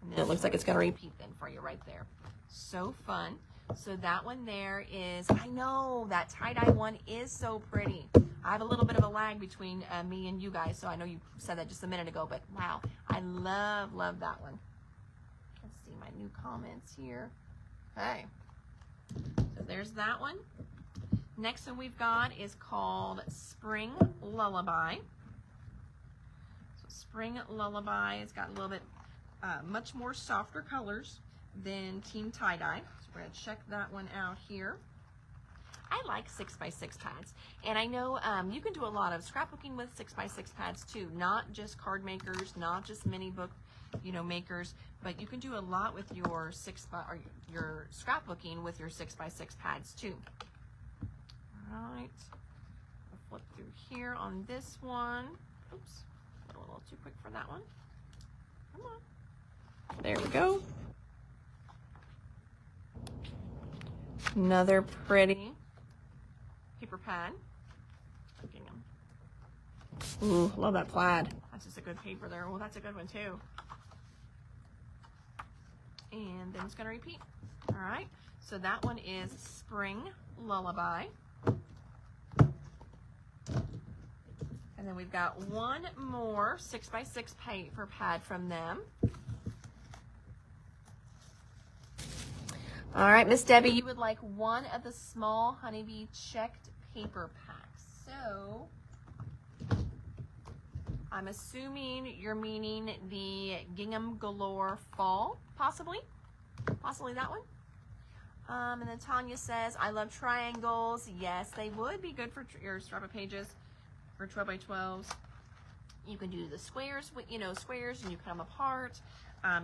And it looks like it's going to repeat then for you right there. So fun. So that one there is, I know that tie-dye one is so pretty. I have a little bit of a lag between me and you guys, so I know you said that just a minute ago, but wow, I love that one. Let's see my new comments here. Okay, so there's that one. Next one we've got is called Spring Lullaby. So Spring Lullaby has got a little bit much more softer colors than Team Tie-Dye. So we're going to check that one out here. I like 6x6 pads, and I know you can do a lot of scrapbooking with 6x6 pads too, not just card makers, not just mini book, makers, but you can do a lot with your your scrapbooking with your 6x6 pads too. All right, I'll flip through here on this one. Oops, a little too quick for that one. Come on. There we go. Another pretty paper pad. Ooh, love that plaid. That's just a good paper there. Well, that's a good one too. And then it's going to repeat. All right. So that one is Spring Lullaby. And then we've got one more 6x6 paper pad from them. All right, Miss Debbie, you would like one of the small honeybee checked paper packs. So I'm assuming you're meaning the Gingham Galore Fall, possibly that one. And then Tanya says, I love triangles. Yes, they would be good for your scrapbook pages for 12 by 12s. You can do the squares, squares, and you cut them apart.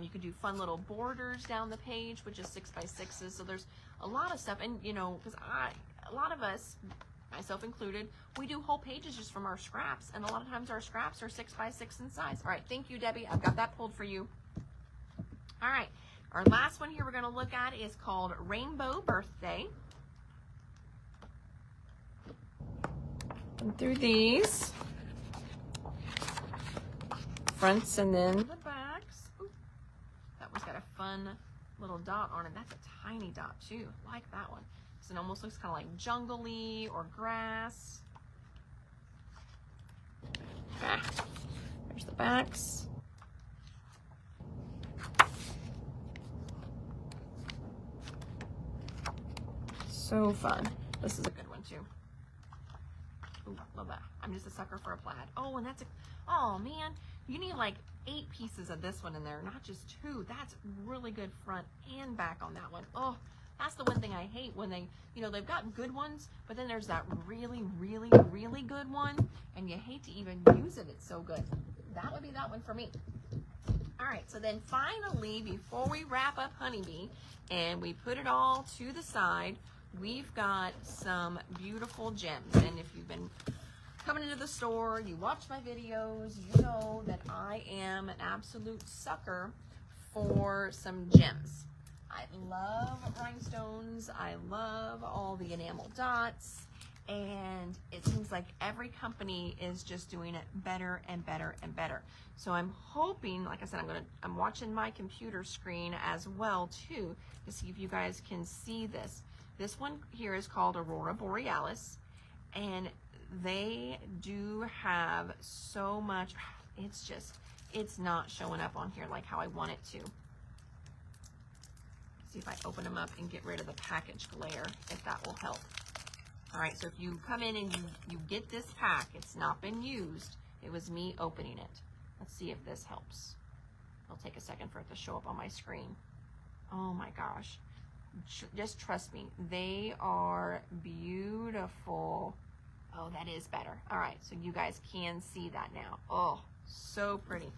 You can do fun little borders down the page, which is 6x6s. So there's a lot of stuff, and because a lot of us, myself included, we do whole pages just from our scraps, and a lot of times our scraps are 6x6 in size. All right, thank you, Debbie. I've got that pulled for you. All right, our last one here we're going to look at is called Rainbow Birthday. And through these fronts and then the backs. Ooh, that one's got a fun little dot on it. That's a tiny dot too. I like that one. So it almost looks kind of like jungly or grass. Okay. There's the backs. So fun. This is a good one too. Ooh, love that. I'm just a sucker for a plaid. Oh, and that's oh man, you need like 8 pieces of this one in there, not just 2. That's really good front and back on that one. Oh, that's the one thing I hate when they, they've got good ones, but then there's that really, really, really good one, and you hate to even use it. It's so good. That would be that one for me. All right, so then finally, before we wrap up Honeybee and we put it all to the side, we've got some beautiful gems. And if you've been coming into the store, you watch my videos, you know that I am an absolute sucker for some gems. I love rhinestones. I love all the enamel dots. And it seems like every company is just doing it better and better and better. So I'm hoping, like I said, I'm watching my computer screen as well too to see if you guys can see this. This one here is called Aurora Borealis, and they do have so much. It's not showing up on here like how I want it to. See if I open them up and get rid of the package glare, if that will help. All right, so if you come in and you get this pack, it's not been used. It was me opening it. Let's see if this helps. It'll take a second for it to show up on my screen. Oh my gosh. Just trust me. They are beautiful. Oh, that is better. All right, so you guys can see that now. Oh, so pretty.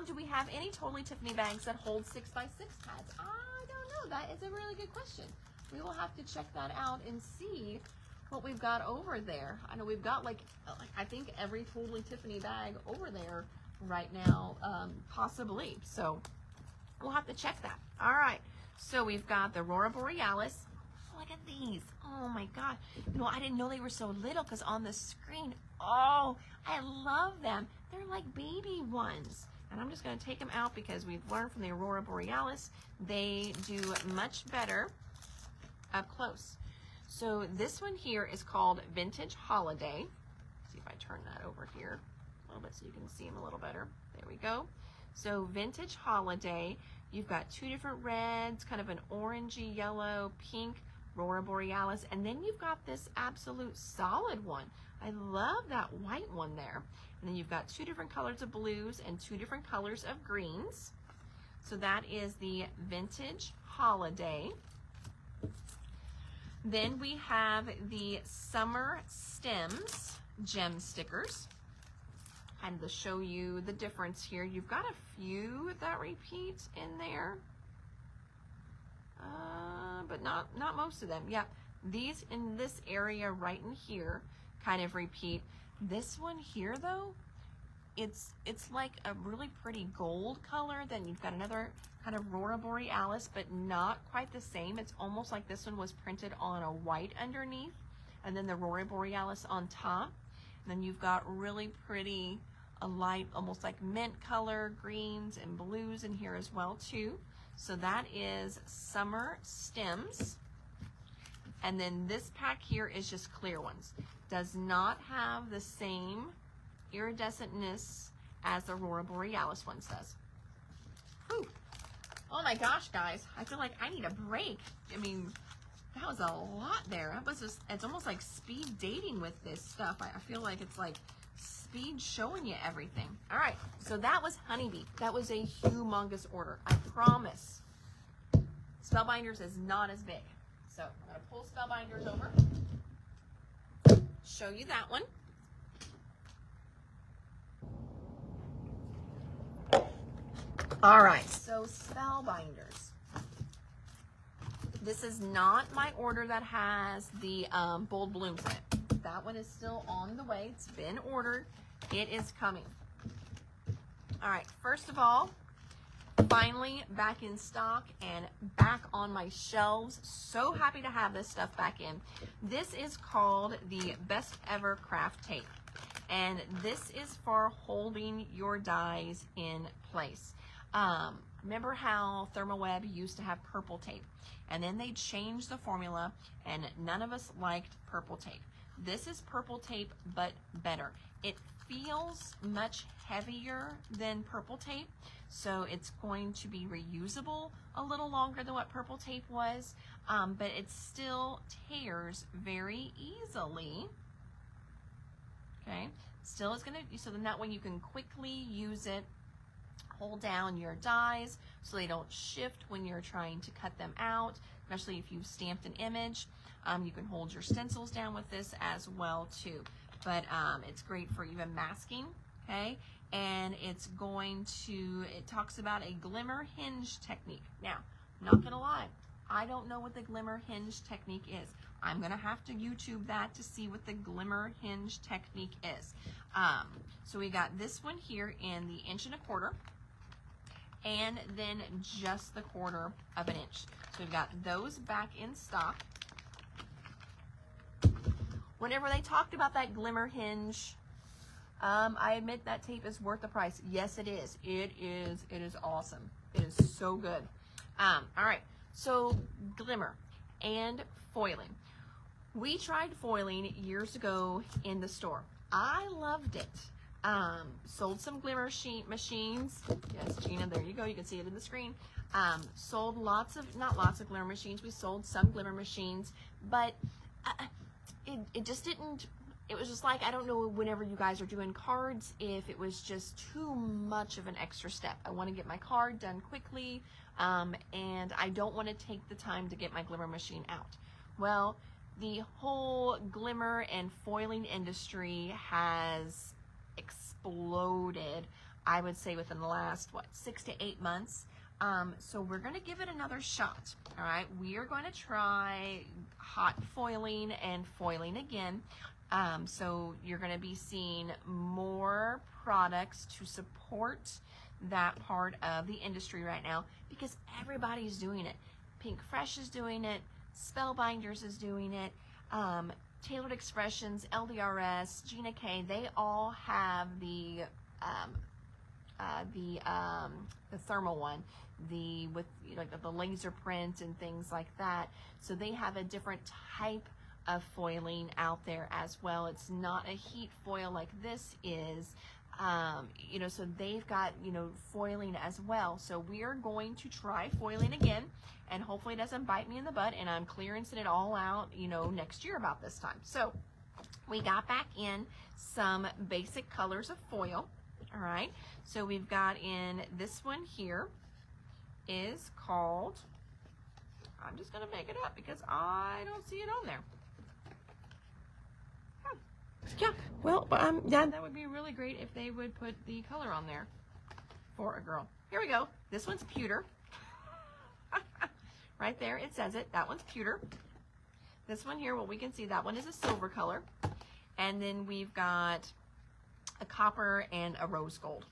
Do we have any Totally Tiffany bags that hold 6x6 pads? I don't know. That is a really good question. We will have to check that out and see what we've got over there. I know we've got like I think every Totally Tiffany bag over there right now, possibly. So we'll have to check that. All right. So we've got the Aurora Borealis. Oh, look at these. Oh my God. You know, I didn't know they were so little because on the screen, oh, I love them. They're like baby ones. And I'm just going to take them out because we've learned from the Aurora Borealis, they do much better up close. So this one here is called Vintage Holiday. See if I turn that over here a little bit so you can see them a little better. There we go. So Vintage Holiday, you've got two different reds, kind of an orangey yellow, pink, Aurora Borealis, and then you've got this absolute solid one. I love that white one there. And then you've got two different colors of blues and two different colors of greens. So that is the Vintage Holiday. Then we have the Summer Stems gem stickers. And to show you the difference here, you've got a few that repeat in there, but not most of them. Yep, these in this area right in here kind of repeat. This one here though, it's like a really pretty gold color. Then you've got another kind of Aurora Borealis, but not quite the same. It's almost like this one was printed on a white underneath, and then the Aurora Borealis on top. And then you've got really pretty, a light, almost like mint color, greens and blues in here as well too. So that is Summer Stems. And then this pack here is just clear ones. Does not have the same iridescentness as the Aurora Borealis one does. Whew. Oh my gosh, guys. I feel like I need a break. I mean, that was a lot there. That was just, it's almost like speed dating with this stuff. I feel like it's like speed showing you everything. All right, so that was Honeybee. That was a humongous order. I promise. Spellbinders is not as big. So I'm gonna pull Spellbinders over. Show you that one. All right, so Spellbinders. This is not my order that has the bold blooms in it. That one is still on the way. It's been ordered. It is coming. All right, first of all, finally back in stock and back on my shelves. So happy to have this stuff back in. This is called the Best Ever Craft Tape. And this is for holding your dies in place. Remember how Thermoweb used to have purple tape, and then they changed the formula and none of us liked purple tape. This is purple tape, but better. It feels much heavier than purple tape, so it's going to be reusable a little longer than what purple tape was, but it still tears very easily. Okay, still is gonna, so then that way you can quickly use it. Hold down your dies so they don't shift when you're trying to cut them out, especially if you've stamped an image. You can hold your stencils down with this as well too. But it's great for even masking, okay? And it's going to, it talks about a glimmer hinge technique. Now, not gonna lie, I don't know what the glimmer hinge technique is. I'm gonna have to YouTube that to see what the glimmer hinge technique is. So we got this one here in the 1 1/4 inch, and then just the 1/4 of an inch. So we've got those back in stock. Whenever they talked about that glimmer hinge, I admit that tape is worth the price. Yes, it is. It is awesome. It is so good. All right, so glimmer and foiling. We tried foiling years ago in the store. I loved it. Sold some glimmer sheet machines. Yes, Gina, there you go. You can see it in the screen. Sold lots of, not lots of glimmer machines. We sold some glimmer machines, but it just didn't, it was just like, I don't know, whenever you guys are doing cards, if it was just too much of an extra step. I want to get my card done quickly, and I don't want to take the time to get my glimmer machine out. Well, the whole glimmer and foiling industry has exploded, I would say, within the last, what, 6 to 8 months. So we're going to give it another shot. All right, we are going to try hot foiling and foiling again. So you're going to be seeing more products to support that part of the industry right now because everybody's doing it. Pink Fresh is doing it. Spellbinders is doing it. Tailored Expressions, LDRS, Gina K, they all have the thermal one, with like the laser print and things like that. So they have a different type of foiling out there as well. It's not a heat foil like this is. So they've got, foiling as well. So we are going to try foiling again, and hopefully it doesn't bite me in the butt, and I'm clearancing it all out, next year about this time. So we got back in some basic colors of foil. All right. So we've got in this one here is called, I'm just going to make it up because I don't see it on there. Yeah, well, that would be really great if they would put the color on there for a girl. Here we go. This one's pewter. Right there, it says it. That one's pewter. This one here, what we can see, that one is a silver color. And then we've got a copper and a rose gold.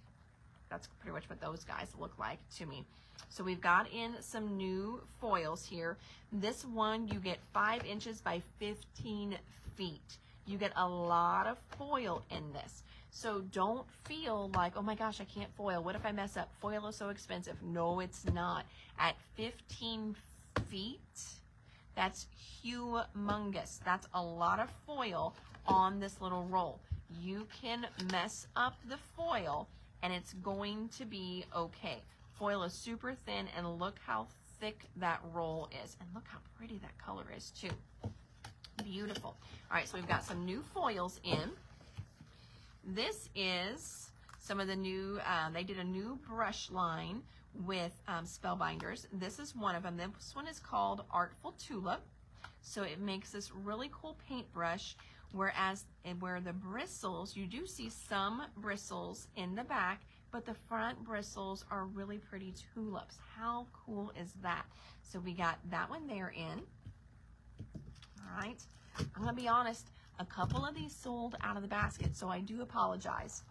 That's pretty much what those guys look like to me. So we've got in some new foils here. This one, you get 5 inches by 15 feet. You get a lot of foil in this. So don't feel like, oh my gosh, I can't foil. What if I mess up? Foil is so expensive. No, it's not. At 15 feet, that's humongous. That's a lot of foil on this little roll. You can mess up the foil and it's going to be okay. Foil is super thin, and look how thick that roll is. And look how pretty that color is too. Beautiful. All right, so we've got some new foils in. This is some of the new, they did a new brush line with Spellbinders. This is one of them. This one is called Artful Tulip. So it makes this really cool paintbrush, whereas where the bristles, you do see some bristles in the back, but the front bristles are really pretty tulips. How cool is that? So we got that one there in. All right, I'm gonna be honest, a couple of these sold out of the basket, so I do apologize.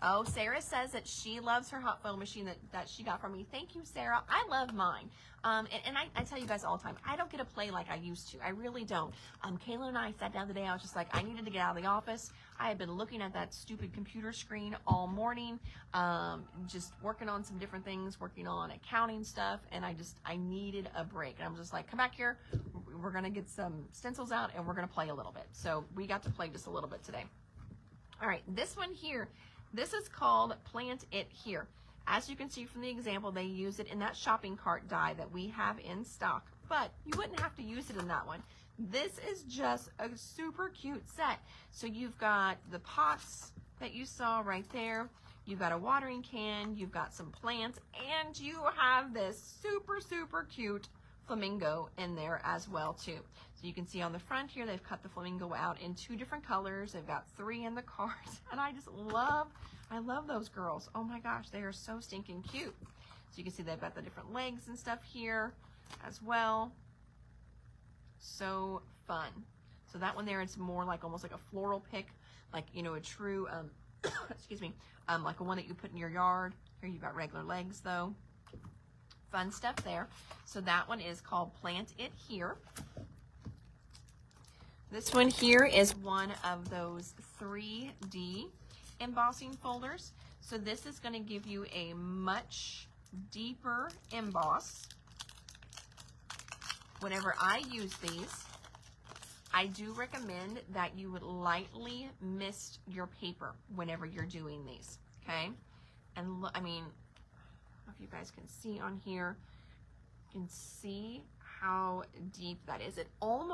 Oh, Sarah says that she loves her hot foil machine that she got from me. Thank you, Sarah. I love mine. And I tell you guys all the time, I don't get to play like I used to. I really don't. Kayla and I sat down today. I was just like, I needed to get out of the office. I had been looking at that stupid computer screen all morning, just working on some different things, working on accounting stuff, and I needed a break. And I'm just like, come back here. We're going to get some stencils out, and we're going to play a little bit. So we got to play just a little bit today. All right, this one here, this is called Plant It Here. As you can see from the example, they use it in that shopping cart die that we have in stock, but you wouldn't have to use it in that one. This is just a super cute set. So you've got the pots that you saw right there. You've got a watering can, you've got some plants, and you have this super, super cute flamingo in there as well too. So you can see on the front here, they've cut the flamingo out in 2 different colors. They've got 3 in the cart, and I love those girls. Oh my gosh, they are so stinking cute. So you can see they've got the different legs and stuff here as well. So fun. So that one there, it's more like almost like a floral pick, like, a true, excuse me, like a one that you put in your yard. Here you've got regular legs though. Fun stuff there. So that one is called Plant It Here. This one here is one of those 3D embossing folders. So this is going to give you a much deeper emboss. Whenever I use these, I do recommend that you would lightly mist your paper whenever you're doing these, okay? And look, I mean, I don't know if you guys can see on here, you can see how deep that is. It almost